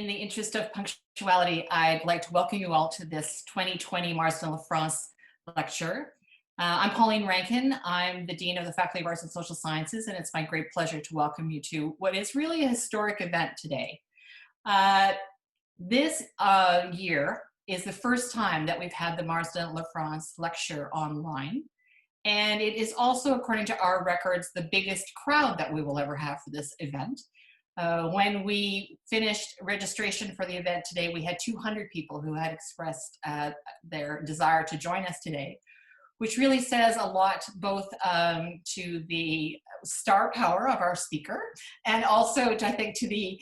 the interest of punctuality, I'd like to welcome you all to this 2020 Marston LaFrance Lecture. I'm Pauline Rankin. I'm the Dean of the Faculty of Arts and Social Sciences, and it's my great pleasure to welcome you to what is really a historic event today. This year is the first time that we've had the Marston LaFrance Lecture online. And it is also, according to our records, the biggest crowd that we will ever have for this event. When we finished registration for the event today, we had 200 people who had expressed their desire to join us today, which really says a lot both to the star power of our speaker and also, I think, to the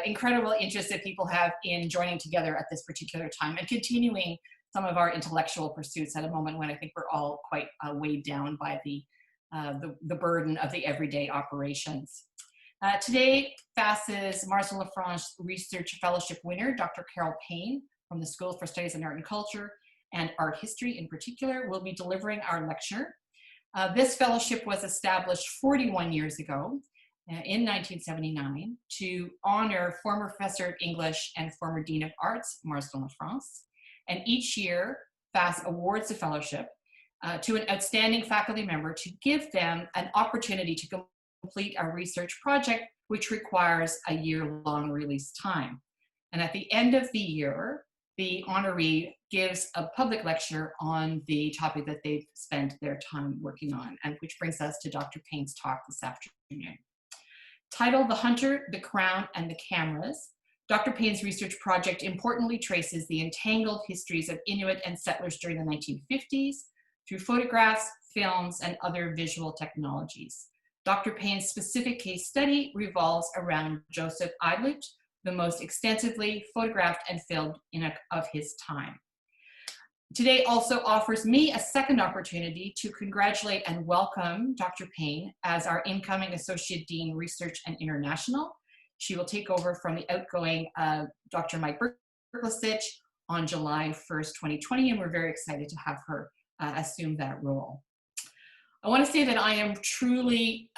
incredible interest that people have in joining together at this particular time and continuing some of our intellectual pursuits at a moment when I think we're all quite weighed down by the burden of the everyday operations. Today, FAS's Marston LaFrance Research Fellowship winner, Dr. Carol Payne from the School for Studies in Art and Culture and Art History in particular, will be delivering our lecture. This fellowship was established 41 years ago in 1979 to honor former professor of English and former Dean of Arts, Marston LaFrance. And each year, FAS awards a fellowship to an outstanding faculty member to give them an opportunity to complete a research project which requires a year-long release time. And at the end of the year, the honoree gives a public lecture on the topic that they've spent their time working on, and which brings us to Dr. Payne's talk this afternoon. Titled The Hunter, the Crown, and the Cameras, Dr. Payne's research project importantly traces the entangled histories of Inuit and settlers during the 1950s through photographs, films, and other visual technologies. Dr. Payne's specific case study revolves around Joseph Idlout, the most extensively photographed and filmed of his time. Today also offers me a second opportunity to congratulate and welcome Dr. Payne as our incoming Associate Dean, Research and International. She will take over from the outgoing Dr. Mike Berklicich on July 1st, 2020, and we're very excited to have her assume that role. I want to say that I am truly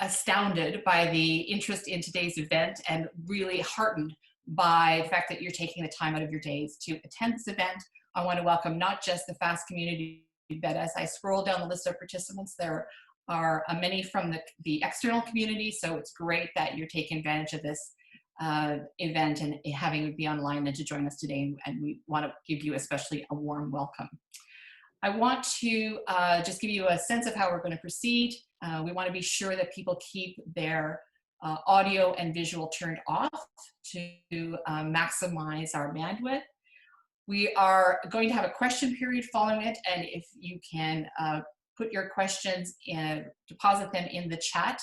astounded by the interest in today's event and really heartened by the fact that you're taking the time out of your days to attend this event. I want to welcome not just the FAST community, but as I scroll down the list of participants, there are many from the external community, so it's great that you're taking advantage of this event and having it be online and to join us today, and we want to give you especially a warm welcome. I want to just give you a sense of how we're going to proceed. We want to be sure that people keep their audio and visual turned off to maximize our bandwidth. We are going to have a question period following it, and if you can put your questions in, deposit them in the chat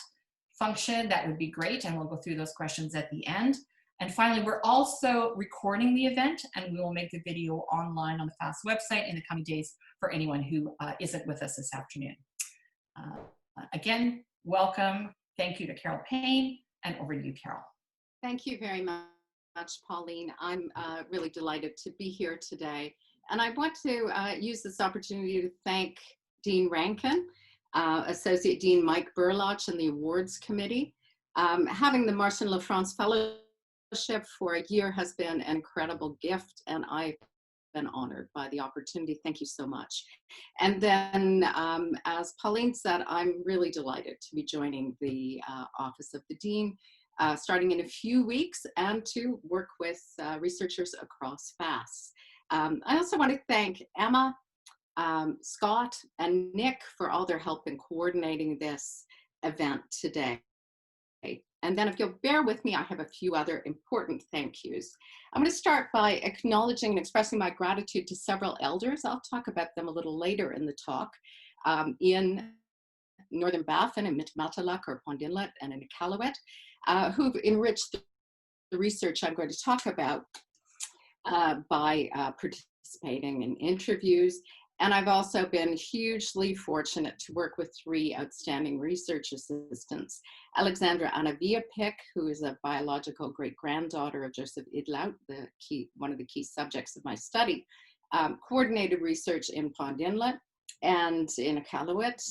function, that would be great, and we'll go through those questions at the end. And finally, we're also recording the event, and we will make the video online on the FAST website in the coming days for anyone who isn't with us this afternoon. Again, welcome. Thank you to Carol Payne, and over to you, Carol. Thank you very much, Pauline. I'm really delighted to be here today. And I want to use this opportunity to thank Dean Rankin, Associate Dean Mike Berloch, and the Awards Committee. Having the Marston LaFrance Fellowship for a year has been an incredible gift, and I've been honored by the opportunity. Thank you so much. And then, as Pauline said, I'm really delighted to be joining the Office of the Dean, starting in a few weeks, and to work with researchers across FAS. I also want to thank Emma, Scott, and Nick for all their help in coordinating this event today. And then if you'll bear with me, I have a few other important thank yous. I'm going to start by acknowledging and expressing my gratitude to several elders. I'll talk about them a little later in the talk. In Northern Baffin and Idlouk-Arctic or Pond Inlet and in Iqaluit, who've enriched the research I'm going to talk about by participating in interviews. And I've also been hugely fortunate to work with three outstanding research assistants. Alexandra Anaviapik, who is a biological great-granddaughter of Joseph Idlout, one of the key subjects of my study, coordinated research in Pond Inlet and in Iqaluit,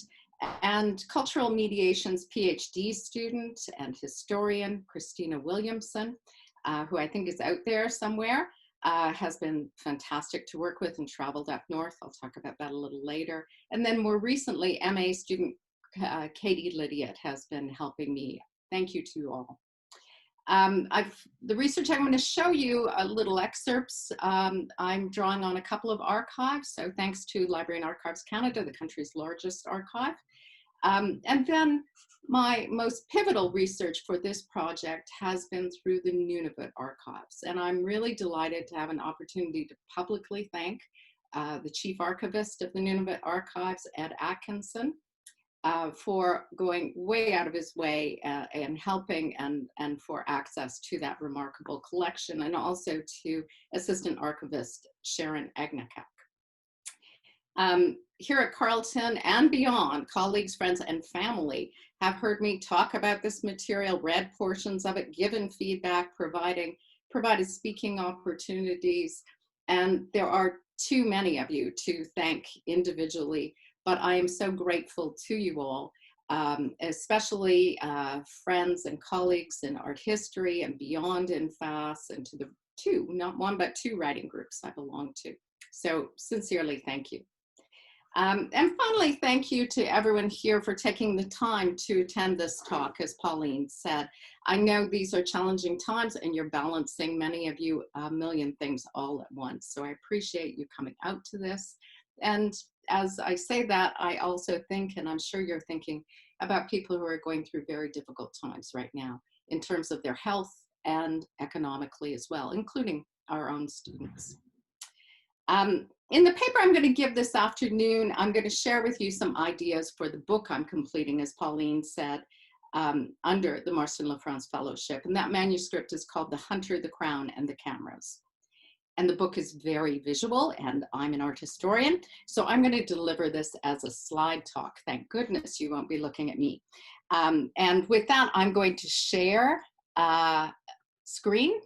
and cultural mediations PhD student and historian Christina Williamson, who I think is out there somewhere, has been fantastic to work with and traveled up north. I'll talk about that a little later. And then more recently, MA student Katie Lydiot has been helping me. Thank you to you all. The research I'm going to show you a little excerpts. I'm drawing on a couple of archives. So thanks to Library and Archives Canada, the country's largest archive. And then my most pivotal research for this project has been through the Nunavut archives. And I'm really delighted to have an opportunity to publicly thank the Chief Archivist of the Nunavut Archives, Ed Atkinson, for going way out of his way and helping and for access to that remarkable collection, and also to Assistant Archivist Sharon Agnikak. Here at Carleton and beyond, colleagues, friends, and family have heard me talk about this material, read portions of it, given feedback, provided speaking opportunities, and there are too many of you to thank individually, but I am so grateful to you all, especially friends and colleagues in art history and beyond in FAS, and to the not one, but two writing groups I belong to. So sincerely, thank you. And finally, thank you to everyone here for taking the time to attend this talk, as Pauline said. I know these are challenging times and you're balancing, many of you, a million things all at once. So I appreciate you coming out to this. And as I say that, I also think, and I'm sure you're thinking, about people who are going through very difficult times right now in terms of their health and economically as well, including our own students. In the paper I'm going to give this afternoon, I'm going to share with you some ideas for the book I'm completing, as Pauline said, under the Marston LaFrance Fellowship. And that manuscript is called The Hunter, the Crown, and the Cameras. And the book is very visual, and I'm an art historian, so I'm going to deliver this as a slide talk. Thank goodness you won't be looking at me. And with that, I'm going to share screen.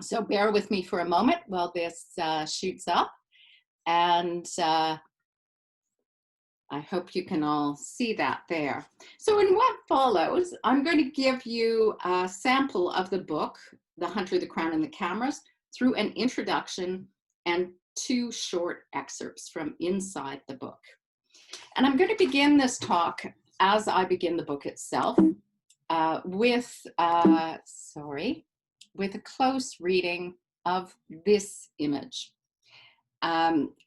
So bear with me for a moment while this shoots up. And I hope you can all see that there. So in what follows, I'm going to give you a sample of the book, The Hunter, the Crown, and the Cameras, through an introduction and two short excerpts from inside the book. And I'm going to begin this talk, as I begin the book itself, with a close reading of this image.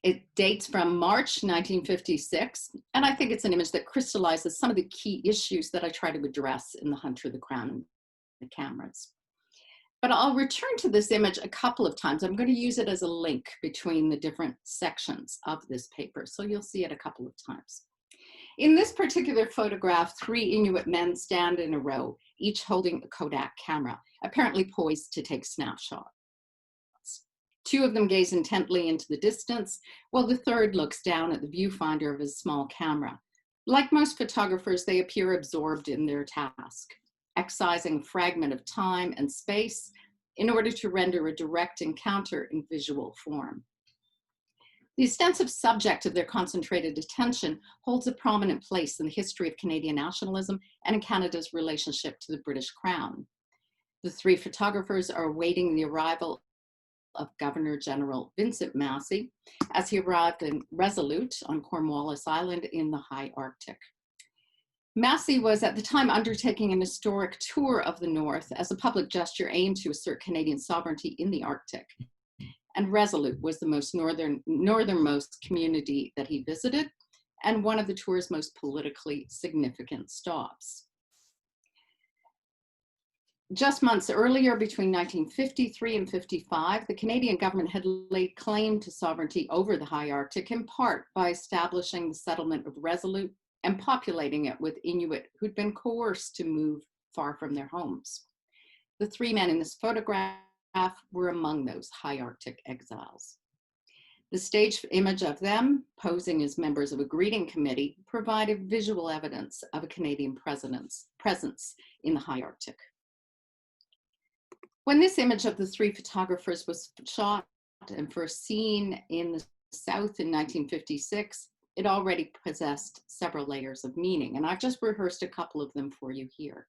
It dates from March 1956, and I think it's an image that crystallizes some of the key issues that I try to address in The Hunter, the Crown, and the Cameras. But I'll return to this image a couple of times. I'm going to use it as a link between the different sections of this paper, so you'll see it a couple of times. In this particular photograph, 3 Inuit men stand in a row, each holding a Kodak camera, apparently poised to take snapshots. 2 of them gaze intently into the distance, while the third looks down at the viewfinder of his small camera. Like most photographers, they appear absorbed in their task, excising a fragment of time and space in order to render a direct encounter in visual form. The ostensive subject of their concentrated attention holds a prominent place in the history of Canadian nationalism and in Canada's relationship to the British Crown. The 3 photographers are awaiting the arrival of Governor General Vincent Massey as he arrived in Resolute on Cornwallis Island in the high Arctic. Massey was at the time undertaking an historic tour of the North as a public gesture aimed to assert Canadian sovereignty in the Arctic. And Resolute was the most northernmost community that he visited, and one of the tour's most politically significant stops. Just months earlier, between 1953 and 55, the Canadian government had laid claim to sovereignty over the high Arctic, in part by establishing the settlement of Resolute and populating it with Inuit who'd been coerced to move far from their homes. The 3 men in this photograph were among those high Arctic exiles. The staged image of them, posing as members of a greeting committee, provided visual evidence of a Canadian presence in the high Arctic. When this image of the 3 photographers was shot and first seen in the South in 1956, it already possessed several layers of meaning, and I've just rehearsed a couple of them for you here.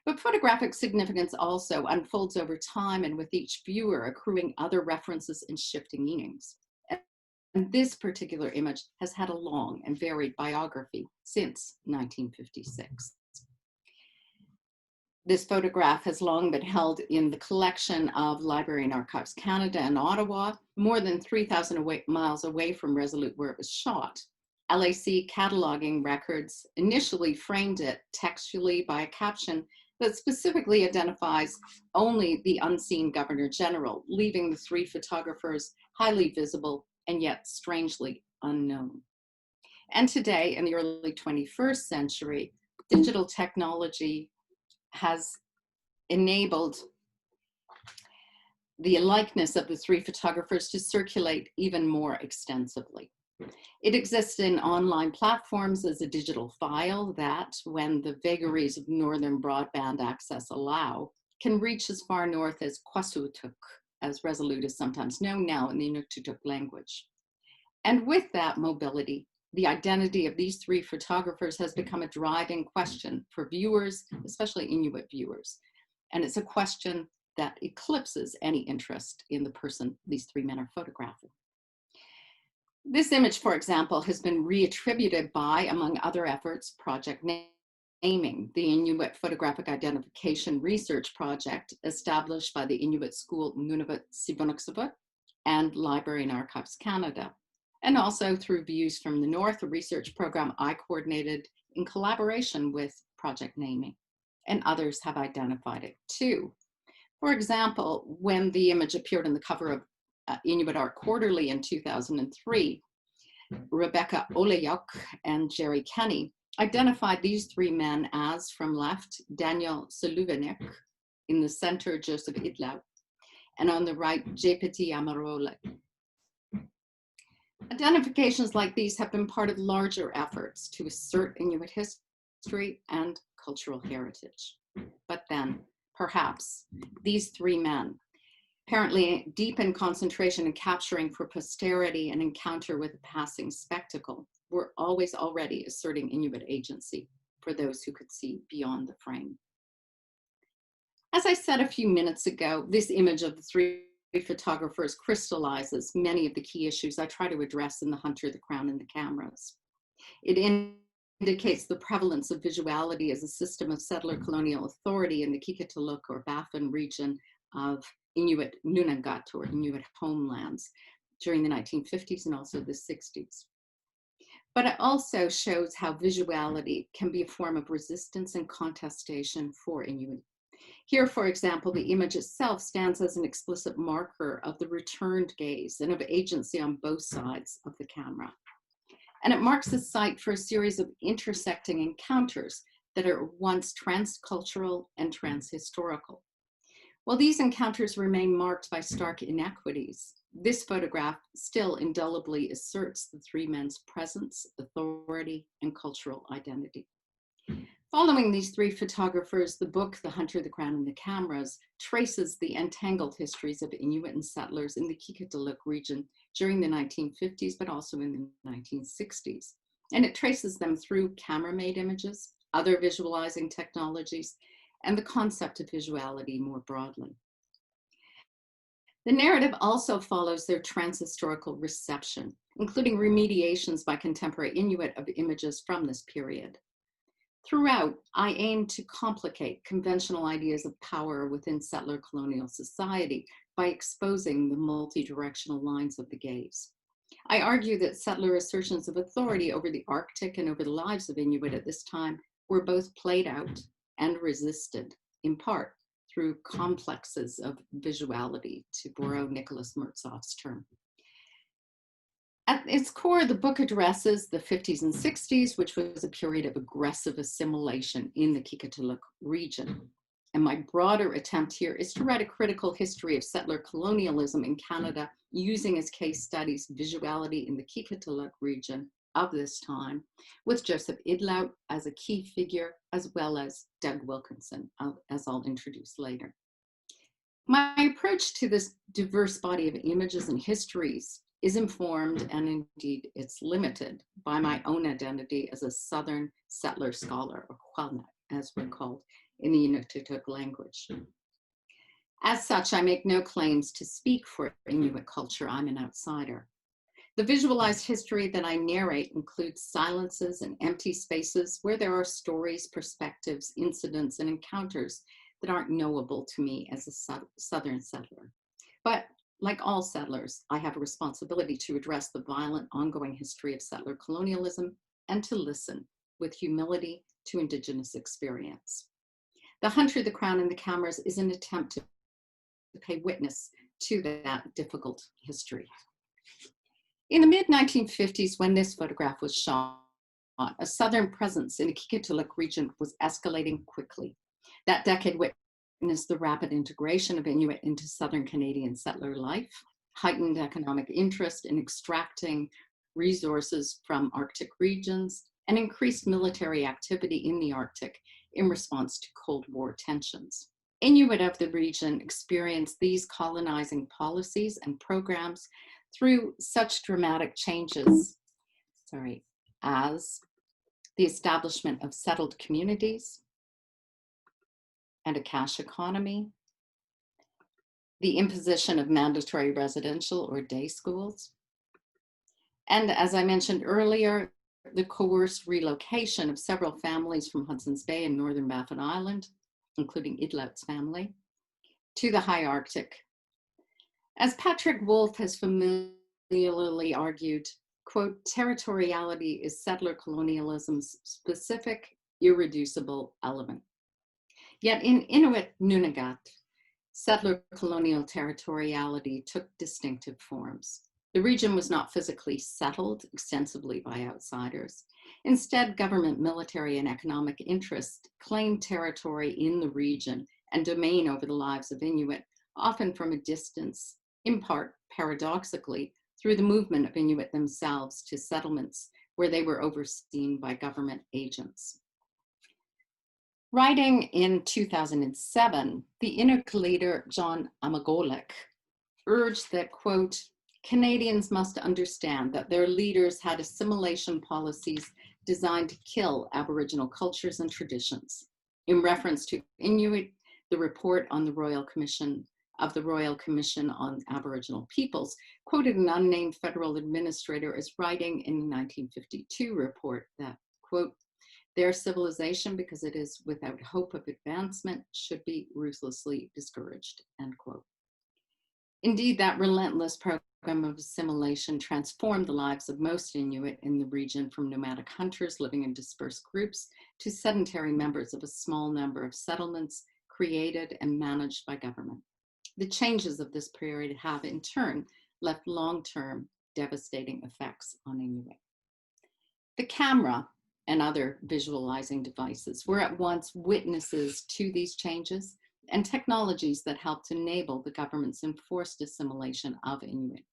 But photographic significance also unfolds over time and with each viewer accruing other references and shifting meanings. And this particular image has had a long and varied biography since 1956. This photograph has long been held in the collection of Library and Archives Canada in Ottawa, more than 3,000 miles away from Resolute where it was shot. LAC cataloging records initially framed it textually by a caption that specifically identifies only the unseen Governor General, leaving the three photographers highly visible and yet strangely unknown. And today, in the early 21st century, digital technology has enabled the likeness of the three photographers to circulate even more extensively. It exists in online platforms as a digital file that, when the vagaries of northern broadband access allow, can reach as far north as Qikiqtaaluk, as Resolute is sometimes known now in the Inuktitut language. And with that mobility, the identity of these three photographers has become a driving question for viewers, especially Inuit viewers. And it's a question that eclipses any interest in the person these three men are photographing. This image, for example, has been reattributed by, among other efforts, Project Naming, the Inuit Photographic Identification Research Project established by the Inuit School Nunavut Sivunuksivut and Library and Archives Canada, and also through Views from the North, a research program I coordinated in collaboration with Project Naming, and others have identified it too. For example, when the image appeared on the cover of Inuit Art Quarterly in 2003, Rebecca Olejuk and Jerry Kenny identified these three men as, from left, Daniel Soluvenik, in the center, Joseph Idlout, and on the right, Jepeti Amarole. Identifications like these have been part of larger efforts to assert Inuit history and cultural heritage. But then, perhaps, these three men, apparently deep in concentration and capturing for posterity an encounter with a passing spectacle, were always already asserting Inuit agency for those who could see beyond the frame. As I said a few minutes ago, this image of the three photographers crystallizes many of the key issues I try to address in The Hunter, the Crown, and the Cameras. It indicates the prevalence of visuality as a system of settler colonial authority in the Qikiqtaaluk or Baffin region of Inuit Nunangat or Inuit homelands during the 1950s and also the 60s. But it also shows how visuality can be a form of resistance and contestation for Inuit. Here, for example, the image itself stands as an explicit marker of the returned gaze and of agency on both sides of the camera. And it marks the site for a series of intersecting encounters that are once transcultural and transhistorical. While these encounters remain marked by stark inequities, this photograph still indelibly asserts the three men's presence, authority, and cultural identity. Following these three photographers, the book, The Hunter, the Crown, and the Cameras, traces the entangled histories of Inuit and settlers in the Qikiqtaaluk region during the 1950s, but also in the 1960s. And it traces them through camera-made images, other visualizing technologies, and the concept of visuality more broadly. The narrative also follows their transhistorical reception, including remediations by contemporary Inuit of images from this period. Throughout, I aim to complicate conventional ideas of power within settler colonial society by exposing the multi-directional lines of the gaze. I argue that settler assertions of authority over the Arctic and over the lives of Inuit at this time were both played out and resisted, in part through complexes of visuality, to borrow Nicholas Mertzhoff's term. At its core, the book addresses the 50s and 60s, which was a period of aggressive assimilation in the Qikiqtaaluk region. And my broader attempt here is to write a critical history of settler colonialism in Canada, using as case studies visuality in the Qikiqtaaluk region of this time, with Joseph Idlout as a key figure, as well as Doug Wilkinson, as I'll introduce later. My approach to this diverse body of images and histories is informed, and indeed it's limited, by my own identity as a Southern settler scholar, or Qualnut, as we're called in the Inuktitut language. As such, I make no claims to speak for Inuit culture. I'm an outsider. The visualized history that I narrate includes silences and empty spaces where there are stories, perspectives, incidents, and encounters that aren't knowable to me as a Southern settler. But like all settlers, I have a responsibility to address the violent ongoing history of settler colonialism and to listen with humility to Indigenous experience. The Hunt Through the Crown and the Cameras is an attempt to pay witness to that difficult history. In the mid-1950s, when this photograph was shot, a Southern presence in the Qikiqtaaluk region was escalating quickly. That decade witnessed the rapid integration of Inuit into Southern Canadian settler life, heightened economic interest in extracting resources from Arctic regions, and increased military activity in the Arctic in response to Cold War tensions. Inuit of the region experienced these colonizing policies and programs through such dramatic changes, as the establishment of settled communities and a cash economy, the imposition of mandatory residential or day schools, and as I mentioned earlier, the coerced relocation of several families from Hudson's Bay and northern Baffin Island, including Idlout's family, to the high Arctic. As Patrick Wolfe has familiarly argued, quote, territoriality is settler colonialism's specific, irreducible element. Yet in Inuit Nunavut, settler colonial territoriality took distinctive forms. The region was not physically settled extensively by outsiders. Instead, government, military, and economic interests claimed territory in the region and domain over the lives of Inuit, often from a distance, in part, paradoxically, through the movement of Inuit themselves to settlements where they were overseen by government agents. Writing in 2007, the Inuk leader, John Amagolek, urged that, quote, Canadians must understand that their leaders had assimilation policies designed to kill Aboriginal cultures and traditions. In reference to Inuit, the report on the Royal Commission on Aboriginal Peoples quoted an unnamed federal administrator as writing in the 1952 report that, quote, their civilization, because it is without hope of advancement, should be ruthlessly discouraged, end quote. Indeed, that relentless program of assimilation transformed the lives of most Inuit in the region from nomadic hunters living in dispersed groups to sedentary members of a small number of settlements created and managed by government. The changes of this period have, in turn, left long-term devastating effects on Inuit. The camera and other visualizing devices were at once witnesses to these changes and technologies that helped enable the government's enforced assimilation of Inuit.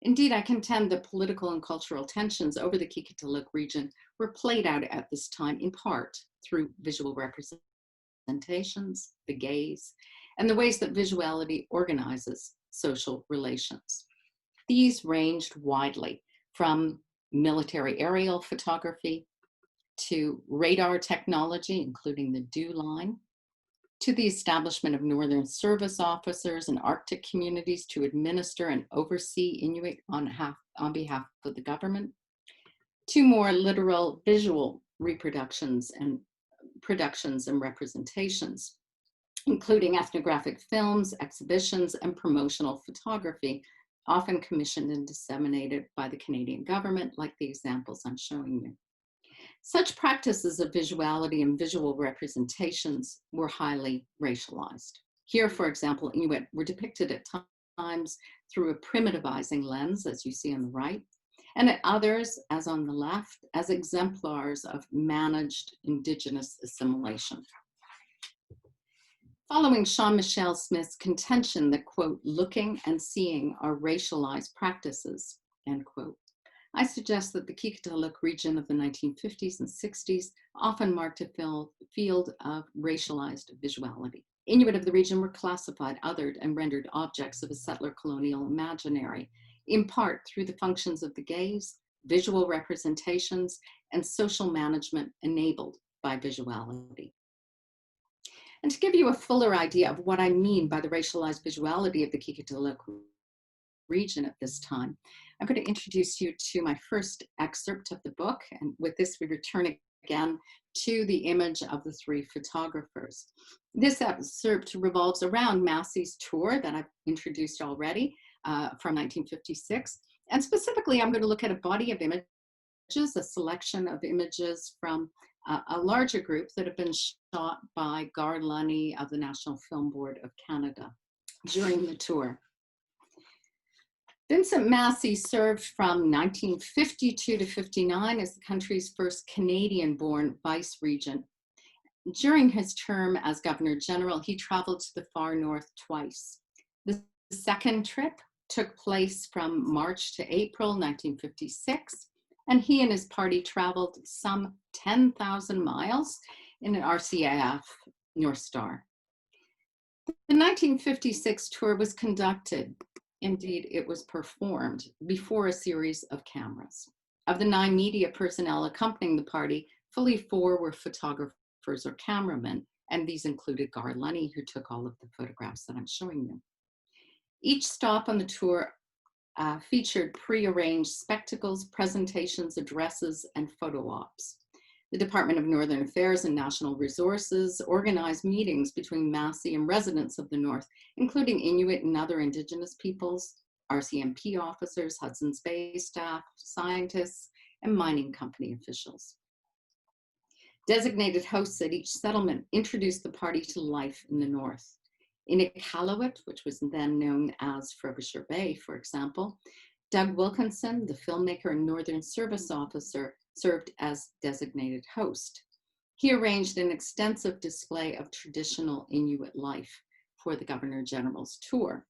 Indeed, I contend that political and cultural tensions over the Qikiqtaaluk region were played out at this time in part through visual representations, the gaze, and the ways that visuality organizes social relations. These ranged widely from military aerial photography to radar technology, including the DEW line, to the establishment of Northern Service officers and Arctic communities to administer and oversee Inuit on behalf of the government, to more literal visual reproductions and productions and representations, including ethnographic films, exhibitions, and promotional photography, often commissioned and disseminated by the Canadian government, like the examples I'm showing you. Such practices of visuality and visual representations were highly racialized. Here, for example, Inuit were depicted at times through a primitivizing lens, as you see on the right, and at others, as on the left, as exemplars of managed Indigenous assimilation. Following Sean Michelle Smith's contention that, quote, looking and seeing are racialized practices, end quote, I suggest that the Qikiqtaaluk region of the 1950s and 60s often marked a field of racialized visuality. Inuit of the region were classified, othered, and rendered objects of a settler colonial imaginary, in part through the functions of the gaze, visual representations, and social management enabled by visuality. And to give you a fuller idea of what I mean by the racialized visuality of the Qikiqtaaluk region at this time, I'm going to introduce you to my first excerpt of the book. And with this, we return again to the image of the three photographers. This excerpt revolves around Massey's tour that I've introduced already from 1956. And specifically, I'm going to look at a body of images, a selection of images from a larger group that have been shot by Gar Lunny of the National Film Board of Canada during the tour. Vincent Massey served from 1952 to 59 as the country's first Canadian-born vice-regent. During his term as Governor General, he traveled to the far north twice. The second trip took place from March to April 1956, and he and his party traveled some 10,000 miles in an RCAF North Star. The 1956 tour was conducted, indeed it was performed, before a series of cameras. Of the 9 media personnel accompanying the party, fully 4 were photographers or cameramen, and these included Gar Lunny, who took all of the photographs that I'm showing you. Each stop on the tour featured pre-arranged spectacles, presentations, addresses, and photo ops. The Department of Northern Affairs and National Resources organized meetings between Massey and residents of the North, including Inuit and other Indigenous peoples, RCMP officers, Hudson's Bay staff, scientists, and mining company officials. Designated hosts at each settlement introduced the party to life in the North. In Iqaluit, which was then known as Frobisher Bay, for example, Doug Wilkinson, the filmmaker and Northern Service officer, served as designated host. He arranged an extensive display of traditional Inuit life for the Governor General's tour.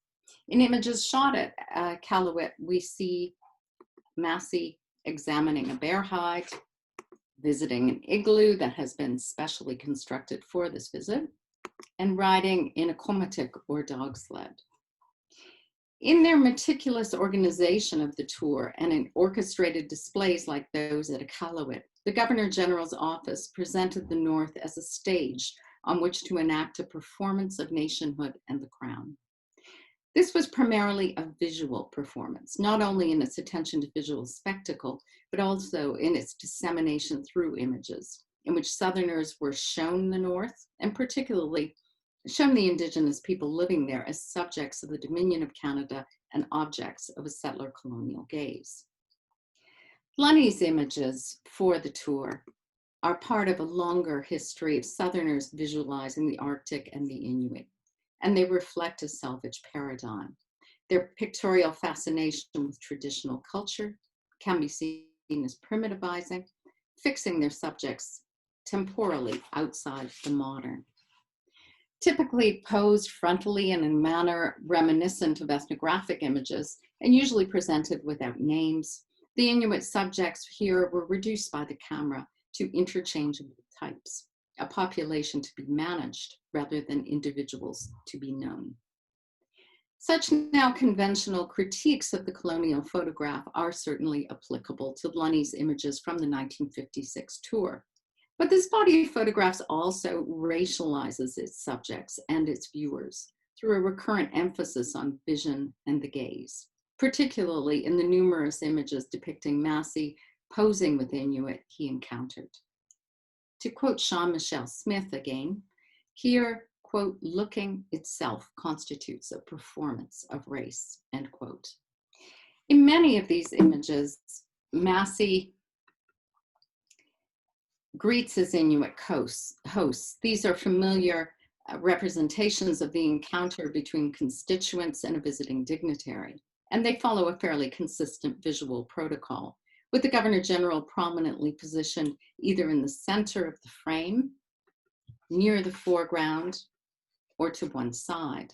In images shot at Iqaluit, we see Massey examining a bear hide, visiting an igloo that has been specially constructed for this visit, and riding in a komatik or dog sled. In their meticulous organization of the tour and in orchestrated displays like those at Iqaluit, the Governor General's office presented the North as a stage on which to enact a performance of nationhood and the crown. This was primarily a visual performance, not only in its attention to visual spectacle, but also in its dissemination through images, in which Southerners were shown the North, and particularly shown the Indigenous people living there as subjects of the Dominion of Canada and objects of a settler colonial gaze. Lunny's images for the tour are part of a longer history of Southerners visualizing the Arctic and the Inuit, and they reflect a salvage paradigm. Their pictorial fascination with traditional culture can be seen as primitivizing, fixing their subjects temporally outside the modern. Typically posed frontally in a manner reminiscent of ethnographic images and usually presented without names, the Inuit subjects here were reduced by the camera to interchangeable types, a population to be managed rather than individuals to be known. Such now conventional critiques of the colonial photograph are certainly applicable to Lunny's images from the 1956 tour. But this body of photographs also racializes its subjects and its viewers through a recurrent emphasis on vision and the gaze, particularly in the numerous images depicting Massey posing with Inuit he encountered. To quote Jean-Michel Smith again, here, quote, looking itself constitutes a performance of race, end quote. In many of these images, Massey greets his Inuit hosts. These are familiar representations of the encounter between constituents and a visiting dignitary, and they follow a fairly consistent visual protocol, with the Governor General prominently positioned either in the center of the frame, near the foreground, or to one side.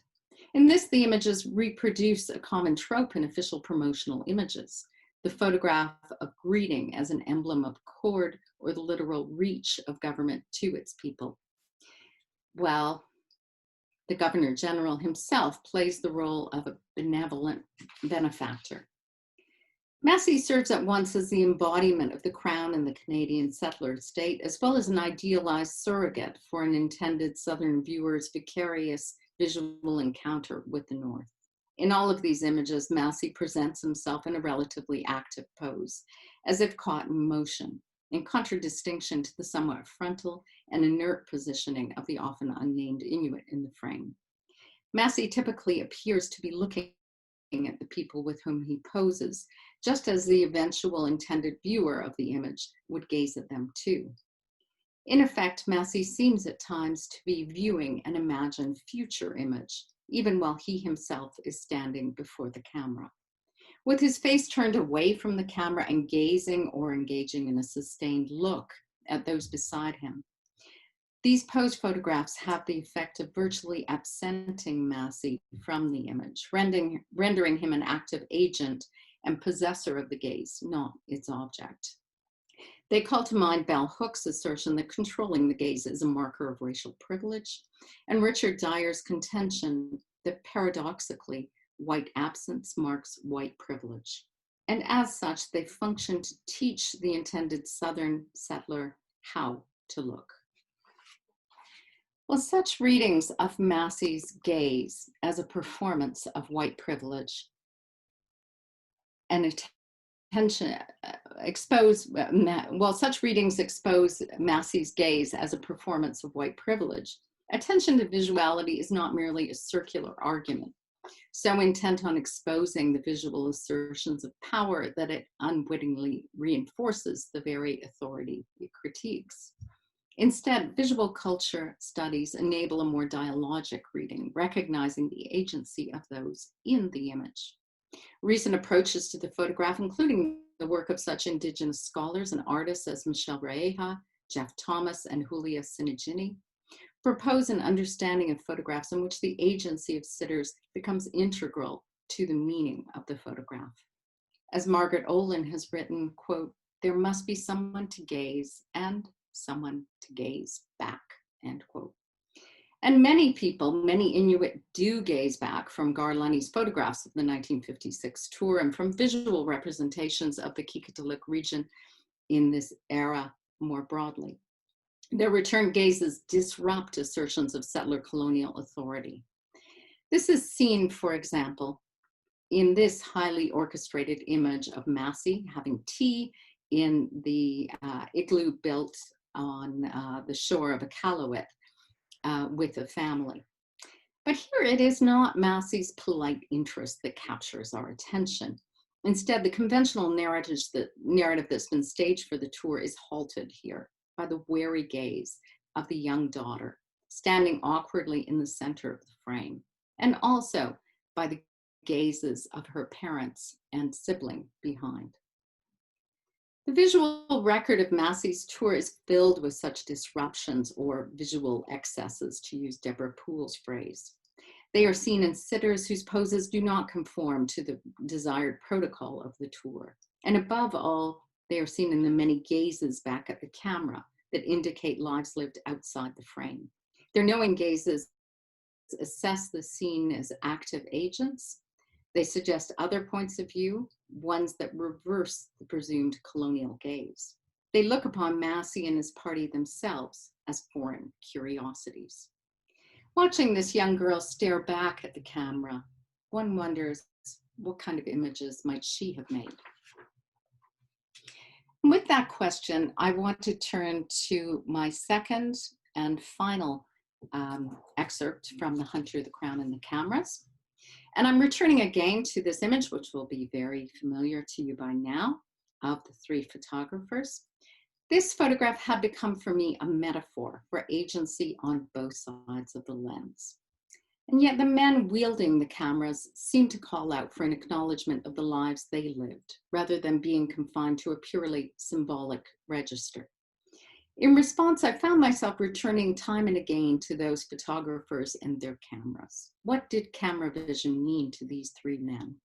In this, the images reproduce a common trope in official promotional images, the photograph of greeting as an emblem of accord or the literal reach of government to its people. Well, the Governor General himself plays the role of a benevolent benefactor. Massey serves at once as the embodiment of the Crown and the Canadian settler state, as well as an idealized surrogate for an intended Southern viewer's vicarious visual encounter with the North. In all of these images, Massey presents himself in a relatively active pose, as if caught in motion, in contradistinction to the somewhat frontal and inert positioning of the often unnamed Inuit in the frame. Massey typically appears to be looking at the people with whom he poses, just as the eventual intended viewer of the image would gaze at them too. In effect, Massey seems at times to be viewing an imagined future image, even while he himself is standing before the camera. With his face turned away from the camera and gazing or engaging in a sustained look at those beside him, these pose photographs have the effect of virtually absenting Massey from the image, rendering him an active agent and possessor of the gaze, not its object. They call to mind Bell Hook's assertion that controlling the gaze is a marker of racial privilege, and Richard Dyer's contention that paradoxically, white absence marks white privilege. And as such, they function to teach the intended Southern settler how to look. Well, such readings of Massey's gaze as a performance of white privilege and such readings expose Massey's gaze as a performance of white privilege. Attention to visuality is not merely a circular argument, so intent on exposing the visual assertions of power that it unwittingly reinforces the very authority it critiques. Instead, visual culture studies enable a more dialogic reading, recognizing the agency of those in the image. Recent approaches to the photograph, including the work of such Indigenous scholars and artists as Michelle Reeja, Jeff Thomas, and Julia Sinigini, propose an understanding of photographs in which the agency of sitters becomes integral to the meaning of the photograph. As Margaret Olin has written, quote, "There must be someone to gaze and someone to gaze back," end quote. And many people, many Inuit do gaze back from Garlani's photographs of the 1956 tour and from visual representations of the Qikiqtaaluk region in this era more broadly. Their return gazes disrupt assertions of settler colonial authority. This is seen, for example, in this highly orchestrated image of Massey having tea in the igloo built on the shore of a Kaulowou with a family. But here it is not Massey's polite interest that captures our attention. Instead, the conventional narrative that's been staged for the tour is halted here by the wary gaze of the young daughter, standing awkwardly in the center of the frame, and also by the gazes of her parents and sibling behind. The visual record of Massey's tour is filled with such disruptions or visual excesses, to use Deborah Poole's phrase. They are seen in sitters whose poses do not conform to the desired protocol of the tour. And above all, they are seen in the many gazes back at the camera that indicate lives lived outside the frame. Their knowing gazes assess the scene as active agents. They suggest other points of view, ones that reverse the presumed colonial gaze. They look upon Massey and his party themselves as foreign curiosities. Watching this young girl stare back at the camera, one wonders what kind of images might she have made? With that question, I want to turn to my second and final excerpt from The Hunter, the Crown, and the Cameras. And I'm returning again to this image, which will be very familiar to you by now, of the three photographers. This photograph had become for me a metaphor for agency on both sides of the lens. And yet the men wielding the cameras seemed to call out for an acknowledgement of the lives they lived, rather than being confined to a purely symbolic register. In response, I found myself returning time and again to those photographers and their cameras. What did camera vision mean to these three men?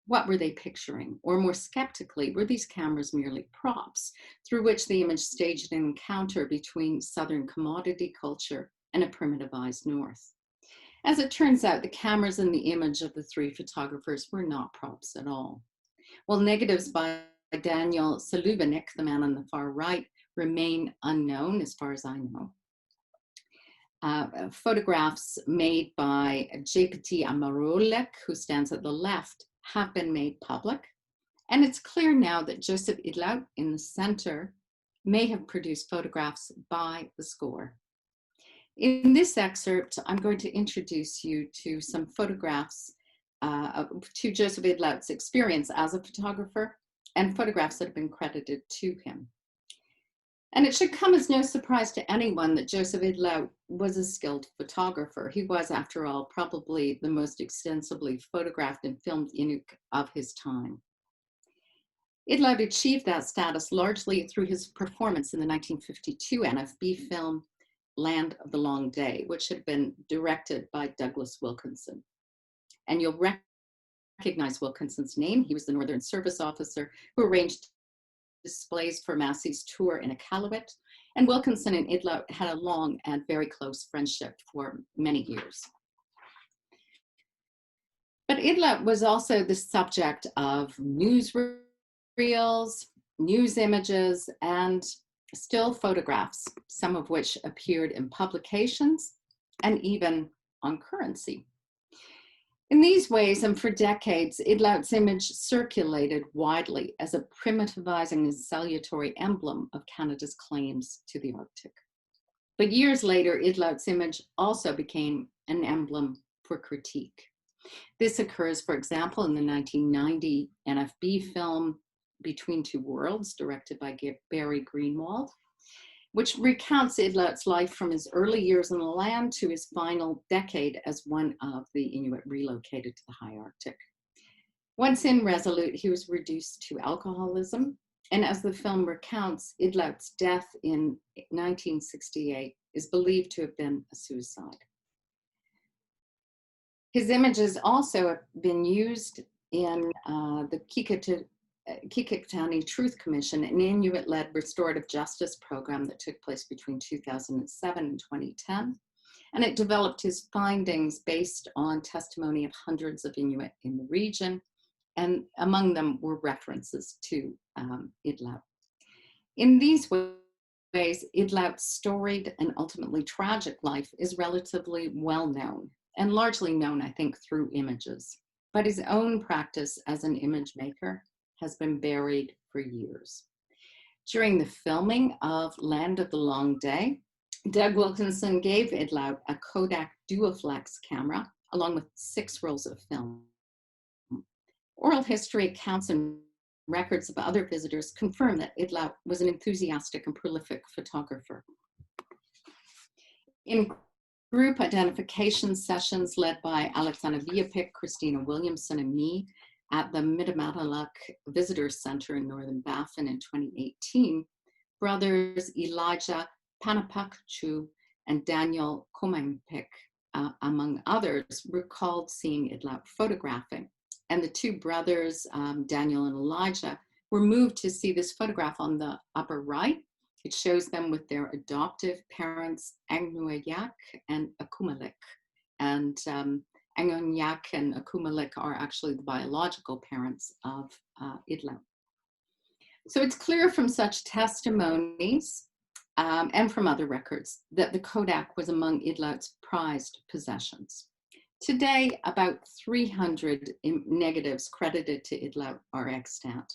What were they picturing? Or more skeptically, were these cameras merely props through which the image staged an encounter between Southern commodity culture and a primitivized North? As it turns out, the cameras in the image of the three photographers were not props at all. while negatives by Daniel Salubinik, the man on the far right, remain unknown as far as I know. Photographs made by Qikiqtaaluk, who stands at the left, have been made public. And it's clear now that Joseph Idlout in the center may have produced photographs by the score. In this excerpt, I'm going to introduce you to some photographs to Joseph Idlout's experience as a photographer and photographs that have been credited to him. And it should come as no surprise to anyone that Joseph Idlout was a skilled photographer. He was, after all, probably the most extensively photographed and filmed Inuit of his time. Idlout achieved that status largely through his performance in the 1952 NFB film Land of the Long Day, which had been directed by Douglas Wilkinson. And you'll recognize Wilkinson's name. He was the Northern Service officer who arranged displays for Massey's tour in Iqaluit, and Wilkinson and Idlout had a long and very close friendship for many years. But Idlout was also the subject of newsreels, news images, and still photographs, some of which appeared in publications and even on currency. In these ways, and for decades, Idlout's image circulated widely as a primitivizing and salutary emblem of Canada's claims to the Arctic. But years later, Idlout's image also became an emblem for critique. This occurs, for example, in the 1990 NFB film Between Two Worlds, directed by Barry Greenwald, which recounts Idlout's life from his early years on the land to his final decade as one of the Inuit relocated to the high Arctic. Once in Resolute, he was reduced to alcoholism, and as the film recounts, Idlout's death in 1968 is believed to have been a suicide. His images also have been used in the Qikiqtaaluk Truth Commission, an Inuit-led restorative justice program that took place between 2007 and 2010. And it developed his findings based on testimony of hundreds of Inuit in the region, and among them were references to Idlout. In these ways, Idlout's storied and ultimately tragic life is relatively well known, and largely known, I think, through images. But his own practice as an image maker has been buried for years. During the filming of Land of the Long Day, Doug Wilkinson gave Idlout a Kodak Duoflex camera, along with 6 rolls of film. Oral history accounts and records of other visitors confirm that Idlout was an enthusiastic and prolific photographer. In group identification sessions led by Alexander Viapik, Christina Williamson, and me at the Mi'kmaq Visitors Center in Northern Baffin in 2018, brothers Elijah Panapakchu and Daniel Komampik, among others, recalled seeing Idlout photographing. And the 2 brothers, Daniel and Elijah, were moved to see this photograph on the upper right. It shows them with their adoptive parents, Angnuayak and Akumalek. And Angnuayak and Akumalek are actually the biological parents of Idlout. So it's clear from such testimonies and from other records that the Kodak was among Idlout's prized possessions. Today, about 300 negatives credited to Idlout are extant.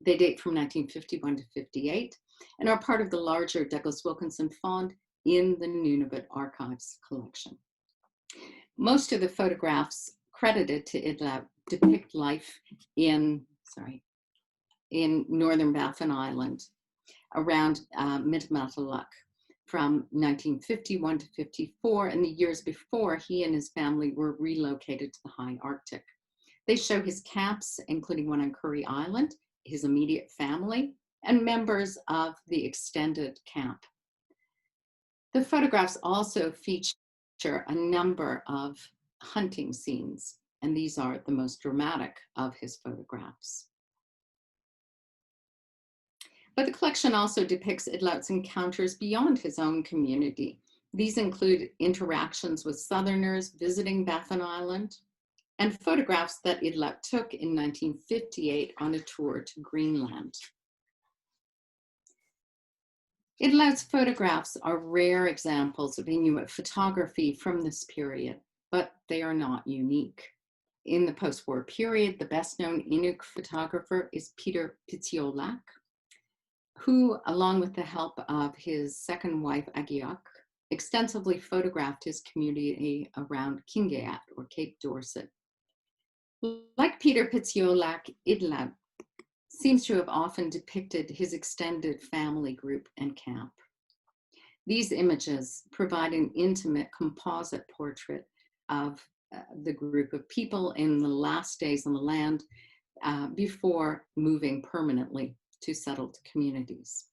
They date from 1951 to 58 and are part of the larger Douglas Wilkinson fund in the Nunavut Archives collection. Most of the photographs credited to Idlout depict life in northern Baffin Island around Mi'kmaq from 1951 to 54 and the years before he and his family were relocated to the high Arctic. They show his camps, including one on Curry Island, his immediate family, and members of the extended camp. The photographs also feature a number of hunting scenes, and these are the most dramatic of his photographs. But the collection also depicts Idlout's encounters beyond his own community. These include interactions with Southerners visiting Baffin Island, and photographs that Idlout took in 1958 on a tour to Greenland. Idlout's photographs are rare examples of Inuit photography from this period, but they are not unique. In the post-war period, the best-known Inuk photographer is Peter Qikiqtaaluk, who, along with the help of his second wife, Qikiqtaaluk, extensively photographed his community around Qikiqtaaluk, or Cape Dorset. Like Peter Qikiqtaaluk, Idlout seems to have often depicted his extended family group and camp. These images provide an intimate composite portrait of the group of people in the last days on the land before moving permanently to settled communities.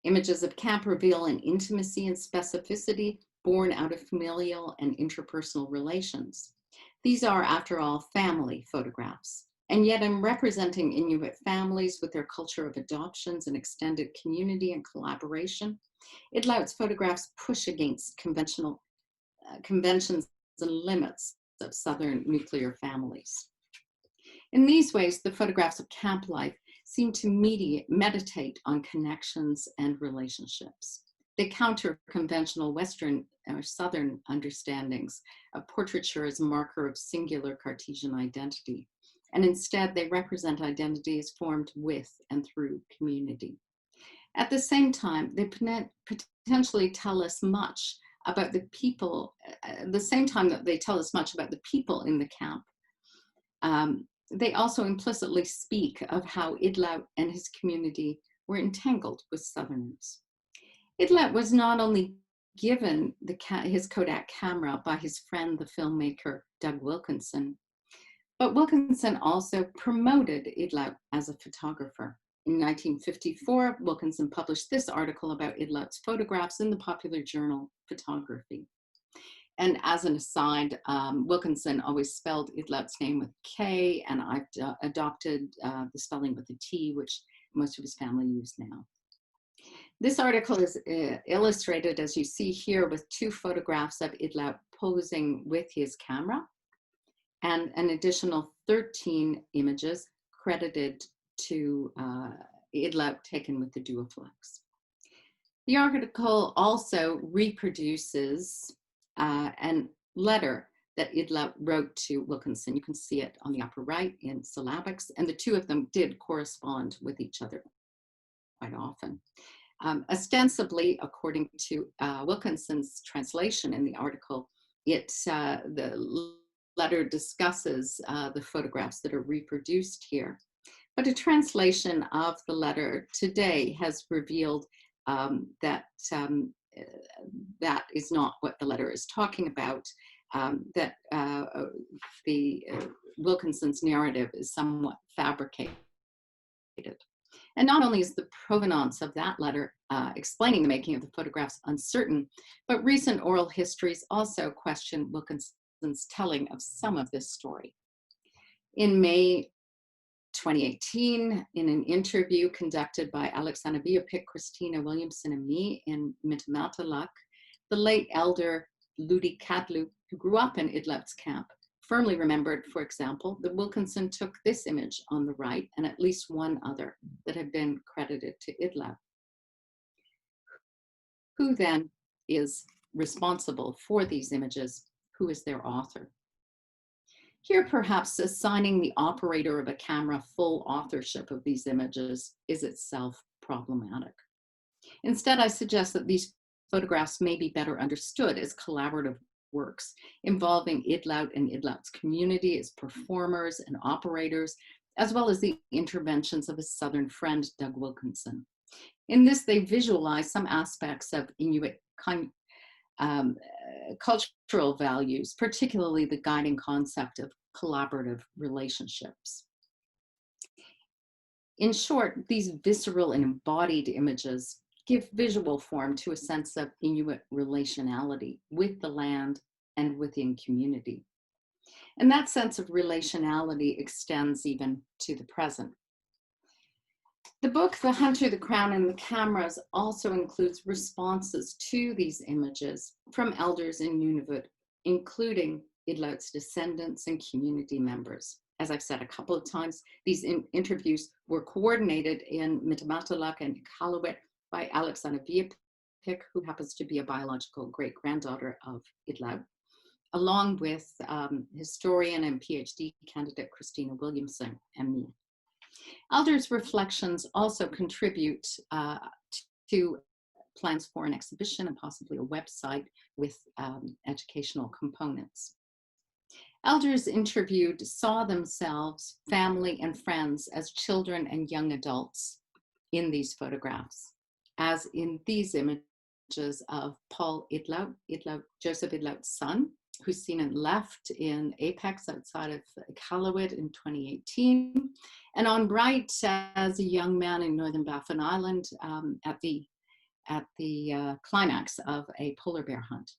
Images of camp reveal an intimacy and specificity born out of familial and interpersonal relations. These are, after all, family photographs. And yet in representing Inuit families with their culture of adoptions and extended community and collaboration, Idlout's photographs push against conventions and limits of Southern nuclear families. In these ways, the photographs of camp life seem to meditate on connections and relationships. They counter conventional Western or Southern understandings of portraiture as a marker of singular Cartesian identity. And instead, they represent identities formed with and through community. At the same time, they potentially tell us much about the people, at the same time that they tell us much about the people in the camp. They also implicitly speak of how Idlout and his community were entangled with Southerners. Idlout was not only given his Kodak camera by his friend, the filmmaker Doug Wilkinson, but Wilkinson also promoted Idlout as a photographer. In 1954, Wilkinson published this article about Idlout's photographs in the popular journal Photography. And as an aside, Wilkinson always spelled Idlout's name with K, and I've adopted the spelling with a T, which most of his family use now. This article is illustrated, as you see here, with two photographs of Idlout posing with his camera, and an additional 13 images credited to Idlout taken with the Duoflex. The article also reproduces a letter that Idlout wrote to Wilkinson. You can see it on the upper right in syllabics, and the two of them did correspond with each other quite often. Ostensibly, according to Wilkinson's translation in the article, the letter discusses the photographs that are reproduced here. But a translation of the letter today has revealed that that is not what the letter is talking about, that Wilkinson's narrative is somewhat fabricated. And not only is the provenance of that letter explaining the making of the photographs uncertain, but recent oral histories also question Wilkinson's telling of some of this story. In May 2018, in an interview conducted by Alexander Biopik, Christina Williamson, and me in Untitled, the late elder Idlouk-Arctic, who grew up in Idlout's camp, firmly remembered, for example, that Wilkinson took this image on the right and at least one other that had been credited to Idlout. Who then is responsible for these images? Who is their author? Here, perhaps assigning the operator of a camera full authorship of these images is itself problematic. Instead, I suggest that these photographs may be better understood as collaborative works involving Idlout and Idlout's community as performers and operators, as well as the interventions of his Southern friend, Doug Wilkinson. In this, they visualize some aspects of Inuit cultural values, particularly the guiding concept of collaborative relationships. In short, these visceral and embodied images give visual form to a sense of Inuit relationality with the land and within community. And that sense of relationality extends even to the present. The book, The Hunter, the Crown, and the Cameras also includes responses to these images from elders in Nunavut, including Idlout's descendants and community members. As I've said a couple of times, these interviews were coordinated in Mitamataluck and Iqaluit by Alexandra Viapik, who happens to be a biological great-granddaughter of Idlout, along with historian and PhD candidate Christina Williamson and me. Elder's reflections also contribute to plans for an exhibition and possibly a website with educational components. Elders interviewed saw themselves, family and friends, as children and young adults in these photographs, as in these images of Paul Idlout, Joseph Idlout's son, who's seen and left in Apex outside of Iqaluit in 2018, and on right as a young man in northern Baffin Island at the climax of a polar bear hunt.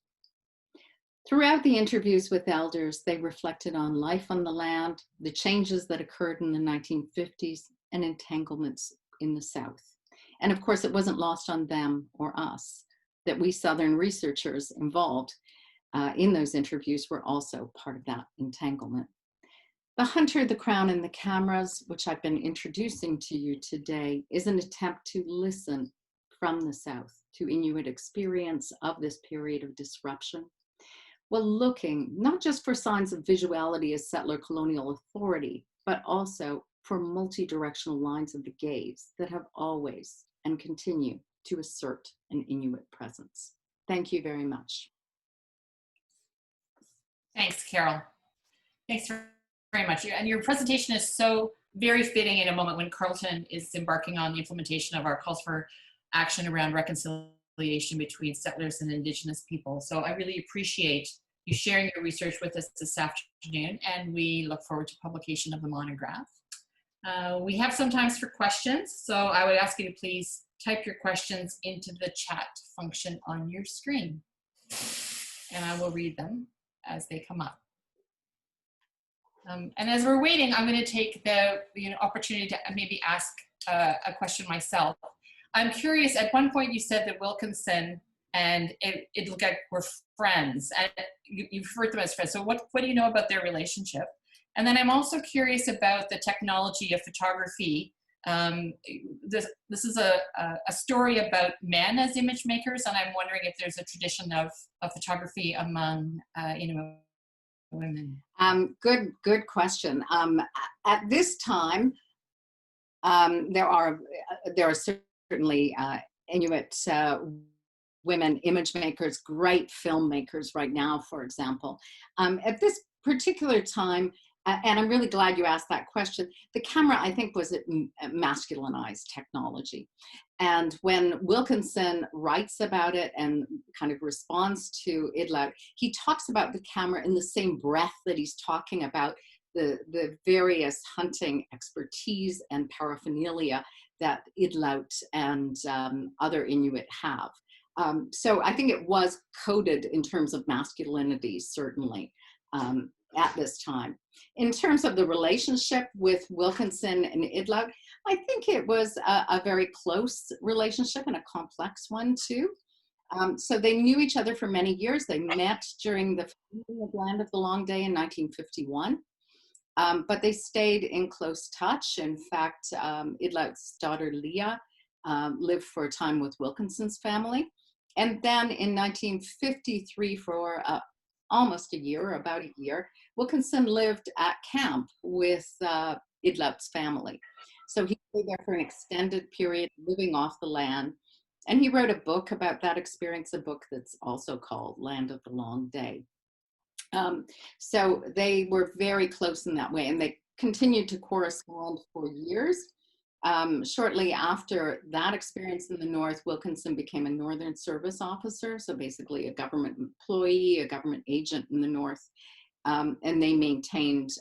Throughout the interviews with elders, they reflected on life on the land, the changes that occurred in the 1950s, and entanglements in the South. And of course, it wasn't lost on them or us that we Southern researchers involved in those interviews were also part of that entanglement. The Hunter, the Crown, and the Cameras, which I've been introducing to you today, is an attempt to listen from the South to Inuit experience of this period of disruption, while looking not just for signs of visuality as settler colonial authority, but also for multi-directional lines of the gaze that have always and continue to assert an Inuit presence. Thank you very much. Thanks, Carol. Thanks very much. And your presentation is so very fitting in a moment when Carleton is embarking on the implementation of our calls for action around reconciliation between settlers and Indigenous people. So I really appreciate you sharing your research with us this afternoon, and we look forward to publication of the monograph. We have some time for questions, so I would ask you to please type your questions into the chat function on your screen, and I will read them as they come up. And as we're waiting, I'm going to take the opportunity to maybe ask a question myself. I'm curious, at one point you said that Wilkinson and Idlouk-Arctic were friends, and you referred to them as friends. So what do you know about their relationship? And then I'm also curious about the technology of photography. This is a story about men as image makers, and I'm wondering if there's a tradition of photography among Inuit women. Good question. At this time, there are certainly Inuit women image makers, great filmmakers right now, for example. At this particular time, and I'm really glad you asked that question, the camera, I think, was a masculinized technology. And when Wilkinson writes about it and kind of responds to Idlout, he talks about the camera in the same breath that he's talking about the various hunting expertise and paraphernalia that Idlout and other Inuit have. So I think it was coded in terms of masculinity, certainly, at this time. In terms of the relationship with Wilkinson and Idlout, I think it was a very close relationship and a complex one too. So they knew each other for many years. They met during the founding of Land of the Long Day in 1951, but they stayed in close touch. In fact, Idlout's daughter Leah lived for a time with Wilkinson's family. And then in 1953, for almost a year, or about a year, Wilkinson lived at camp with Idlout's family. So he stayed there for an extended period, living off the land. And he wrote a book about that experience, a book that's also called Land of the Long Day. So they were very close in that way, and they continued to correspond for years. Shortly after that experience in the North, Wilkinson became a Northern Service officer, so basically a government employee, a government agent in the North, and they maintained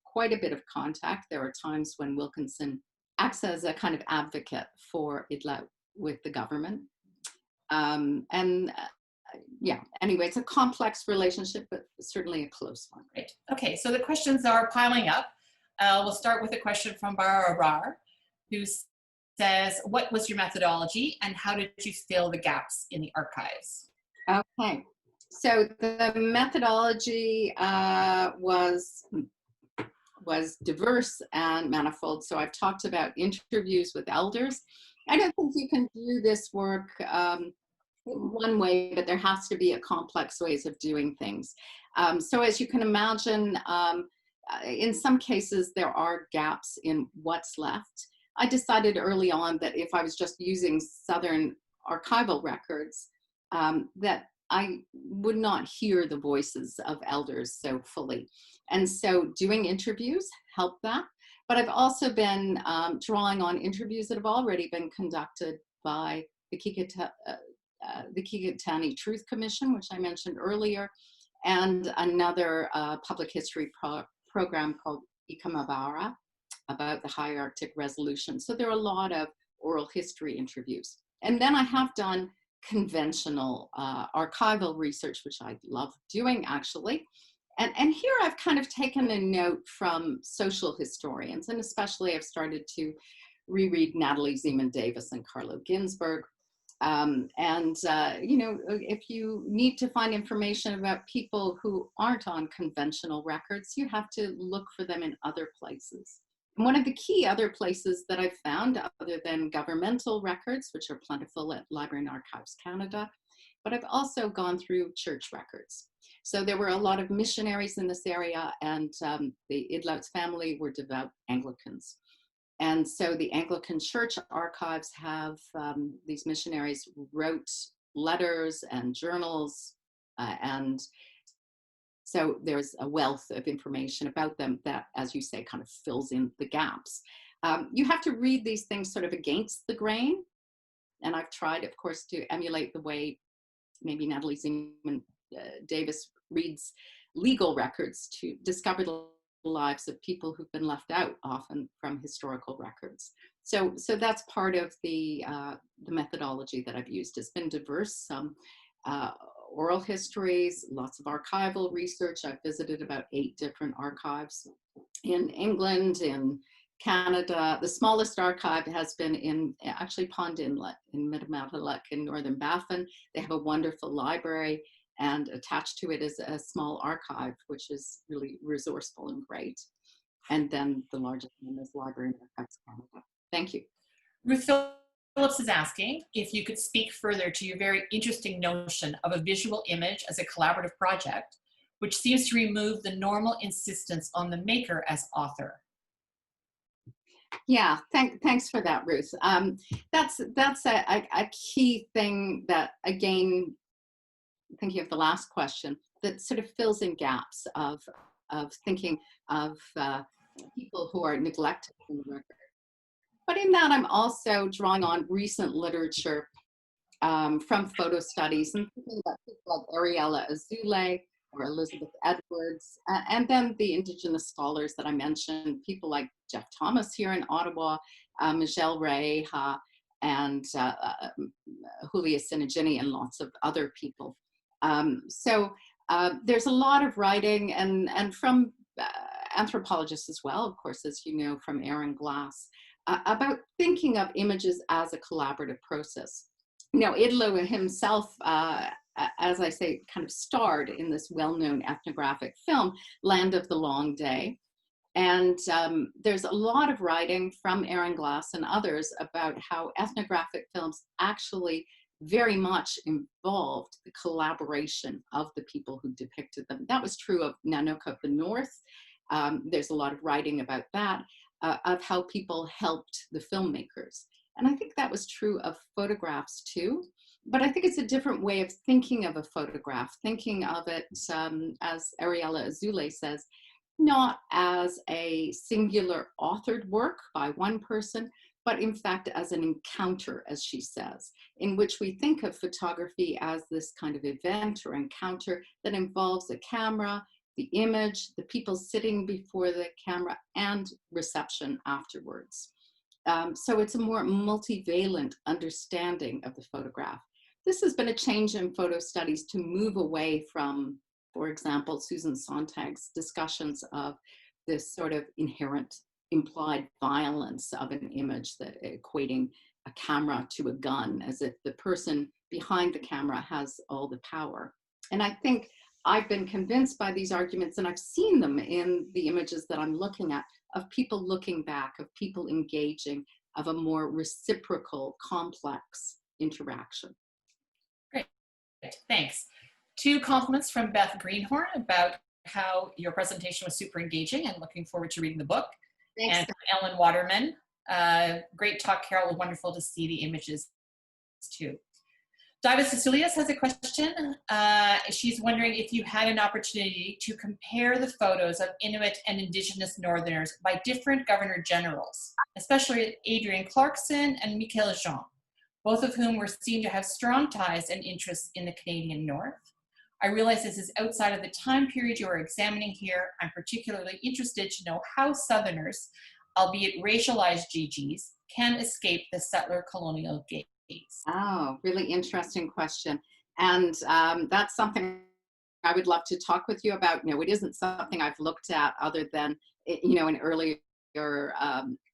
quite a bit of contact. There are times when Wilkinson acts as a kind of advocate for Idlout with the government. Yeah, anyway, it's a complex relationship, but certainly a close one. Great. Okay, so the questions are piling up. We'll start with a question from Bararar, who says, what was your methodology and how did you fill the gaps in the archives? Okay, So the methodology was diverse and manifold. So I've talked about interviews with elders. I don't think you can do this work one way, but there has to be a complex ways of doing things. So as you can imagine, in some cases there are gaps in what's left. I decided early on that if I was just using Southern archival records, that I would not hear the voices of elders so fully. And so doing interviews helped that. But I've also been drawing on interviews that have already been conducted by the Qikiqtaaluk Truth Commission, which I mentioned earlier, and another public history program called Ikamabara about the High Arctic Resolution. So there are a lot of oral history interviews. And then I have done conventional archival research, which I love doing actually. And here I've kind of taken a note from social historians, and especially I've started to reread Natalie Zeman Davis and Carlo Ginsberg. You know, if you need to find information about people who aren't on conventional records, you have to look for them in other places. And one of the key other places that I've found, other than governmental records, which are plentiful at Library and Archives Canada, but I've also gone through church records. So there were a lot of missionaries in this area, and the Idlout's family were devout Anglicans. And so the Anglican Church archives have, these missionaries wrote letters and journals, and so there's a wealth of information about them that, as you say, kind of fills in the gaps. You have to read these things sort of against the grain. And I've tried, of course, to emulate the way maybe Natalie Zeman Davis reads legal records to discover the lives of people who've been left out often from historical records. So that's part of the methodology that I've used. It's been diverse, some oral histories, lots of archival research. I've visited about 8 different archives in England, in Canada. The smallest archive has been in actually Pond Inlet in Mi'kmaq in northern Baffin. They have a wonderful library, and attached to it is a small archive, which is really resourceful and great. And then the largest one is Library and Archives Canada. Thank you. Ruth Phillips is asking if you could speak further to your very interesting notion of a visual image as a collaborative project, which seems to remove the normal insistence on the maker as author. Yeah, thanks for that, Ruth. That's a key thing that, again, thinking of the last question, that sort of fills in gaps of thinking of people who are neglected in the record. But in that, I'm also drawing on recent literature from photo studies and thinking about people like Ariella Azule or Elizabeth Edwards, and then the Indigenous scholars that I mentioned, people like Jeff Thomas here in Ottawa, Michelle Ray, and Julia Sinigini, and lots of other people. There's a lot of writing, and from anthropologists as well, of course, as you know, from Aaron Glass, about thinking of images as a collaborative process. You know, Idlout himself, as I say, kind of starred in this well-known ethnographic film, Land of the Long Day. And there's a lot of writing from Aaron Glass and others about how ethnographic films actually very much involved the collaboration of the people who depicted them. That was true of Nanook of the North. There's a lot of writing about that, of how people helped the filmmakers. And I think that was true of photographs too. But I think it's a different way of thinking of a photograph, thinking of it, as Ariella Azule says, not as a singular authored work by one person, but in fact as an encounter, as she says, in which we think of photography as this kind of event or encounter that involves a camera, the image, the people sitting before the camera, and reception afterwards. So it's a more multivalent understanding of the photograph. This has been a change in photo studies to move away from, for example, Susan Sontag's discussions of this sort of inherent implied violence of an image, that equating a camera to a gun, as if the person behind the camera has all the power. And I think I've been convinced by these arguments, and I've seen them in the images that I'm looking at, of people looking back, of people engaging, of a more reciprocal, complex interaction. Great, thanks. 2 compliments from Beth Greenhorn about how your presentation was super engaging and looking forward to reading the book. Thanks. And Ellen Waterman, great talk, Carol. Wonderful to see the images too. Diva Cecilius has a question. She's wondering if you had an opportunity to compare the photos of Inuit and Indigenous Northerners by different Governor Generals, especially Adrian Clarkson and Michael Jean, both of whom were seen to have strong ties and interests in the Canadian North. I realize this is outside of the time period you are examining here. I'm particularly interested to know how Southerners, albeit racialized GGs, can escape the settler colonial gaze. Oh, really interesting question. And that's something I would love to talk with you about. You know, it isn't something I've looked at other than, you know, in earlier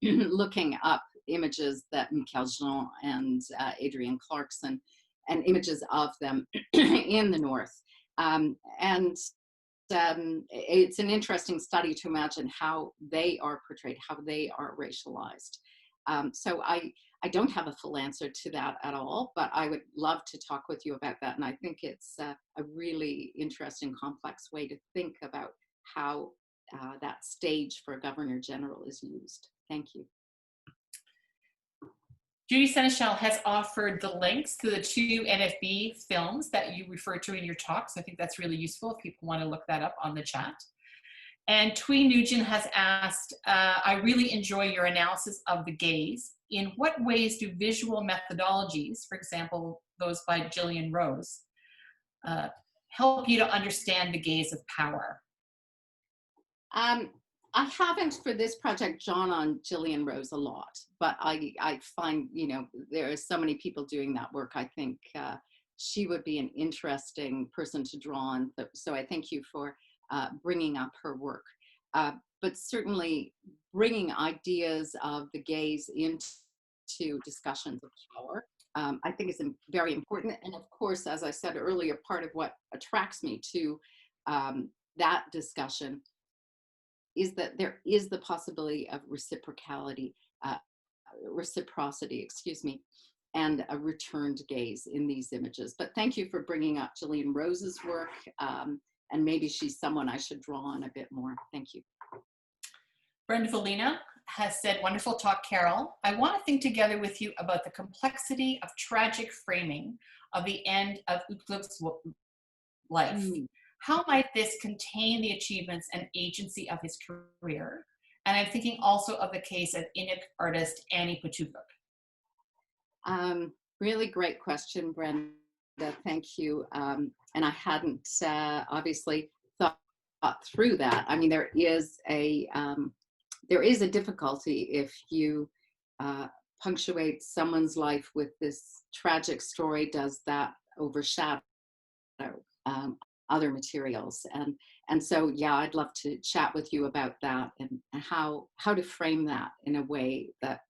looking up images that Michael Jean and Adrian Clarkson, and images of them in the North. It's an interesting study to imagine how they are portrayed, how they are racialized. So I don't have a full answer to that at all, but I would love to talk with you about that. And I think it's a really interesting, complex way to think about how that stage for a Governor General is used. Thank you. Judy Seneschal has offered the links to the 2 NFB films that you referred to in your talk. So I think that's really useful if people want to look that up on the chat. And Twee Nugent has asked, I really enjoy your analysis of the gaze. In what ways do visual methodologies, for example, those by Gillian Rose, help you to understand the gaze of power? I haven't for this project drawn on Gillian Rose a lot, but I find, you know, there are so many people doing that work. I think she would be an interesting person to draw on. So I thank you for bringing up her work. But certainly bringing ideas of the gaze into discussions of power, I think is very important. And of course, as I said earlier, part of what attracts me to that discussion is that there is the possibility of reciprocity, excuse me, and a returned gaze in these images. But thank you for bringing up Gillian Rose's work, and maybe she's someone I should draw on a bit more. Thank you. Brenda Valina has said, wonderful talk, Carol. I want to think together with you about the complexity of tragic framing of the end of Idlouk's life. How might this contain the achievements and agency of his career? And I'm thinking also of the case of Inuit artist Annie Potupuk. Really great question, Brenda. Thank you. And I hadn't obviously thought through that. I mean, there is a difficulty if you punctuate someone's life with this tragic story. Does that overshadow other materials? And so, yeah, I'd love to chat with you about that and how to frame that in a way that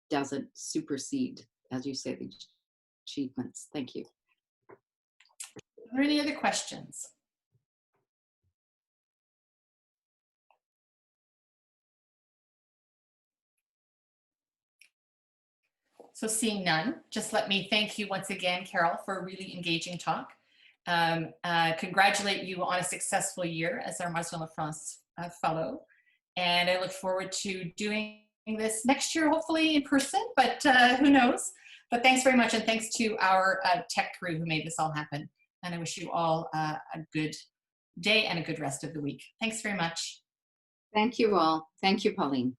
doesn't supersede, as you say, the achievements. Thank you. Are there any other questions? So seeing none, just let me thank you once again, Carol, for a really engaging talk. Congratulate you on a successful year as our Marston LaFrance Fellow. And I look forward to doing this next year, hopefully in person, but who knows. But thanks very much, and thanks to our tech crew who made this all happen. And I wish you all a good day and a good rest of the week. Thanks very much. Thank you all. Thank you, Pauline.